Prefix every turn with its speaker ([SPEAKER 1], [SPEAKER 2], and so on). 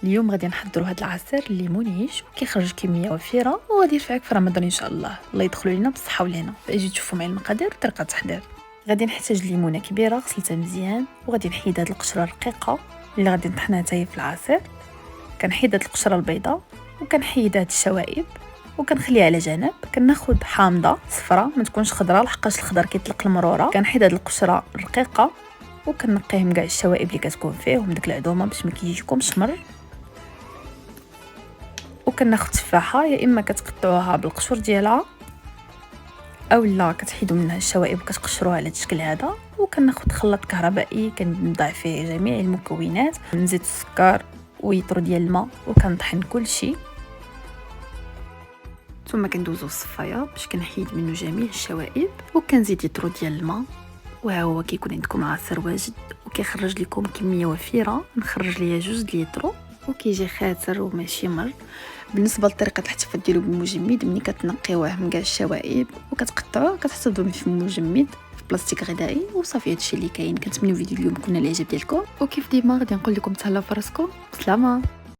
[SPEAKER 1] اليوم غادي نحضروا هذا العصير الليمونيش وكيخرج كميه وفيره وغادي ينفعك في رمضان ان شاء الله. الله يدخلوا لينا بالصحه والهنا. اجي تشوفوا معايا المقادير وطريقه التحضير. غادي نحتاج ليمونه كبيره غسلتها مزيان، وغادي نحيد هاد القشره الرقيقه اللي غادي نطحنها حتى هي في العصير. كنحيد هاد القشره البيضاء وكنحيد هاد الشوائب وكنخليها على جنب. كناخذ حامضه صفراء ما تكونش خضراء لحقاش الخضر كيطلق المروره. كنحيد هاد القشره الرقيقه وكنقيهم كاع الشوائب اللي كتكون فيه ومن داك العدومه باش ما كيجيكمش حمر. وكناخذ تفاحه، يا اما كتقطعوها بالقشور ديالها اولا كتحيدوا منها الشوائب وكتقشروها على الشكل هذا. وكناخذ خلاط كهربائي كنضع فيه جميع المكونات، نزيد السكر ويطرو ديال الماء وكنطحن كل شيء. ثم كندوزو الصفايه باش كنحيد منه جميع الشوائب وكنزيد يطرو ديال الماء. وها هو كيكون عندكم عصير واجد وكيخرج لكم كميه وفيره. نخرج ليا 2 لتر وكيجي خاتر وماشي مر. بالنسبه لطريقه الاحتفاظ ديالو بالمجمد، ملي كتنقيوه من كاع الشوائب وكتقطعوه كتحطوه في المجمد في بلاستيك غذائي وصافي. هادشي اللي كاين. كنتمنى الفيديو اليوم يكون على الاعجاب ديالكم، وكيف ديما غادي نقول لكم تهلاو في راسكم. بسلامه.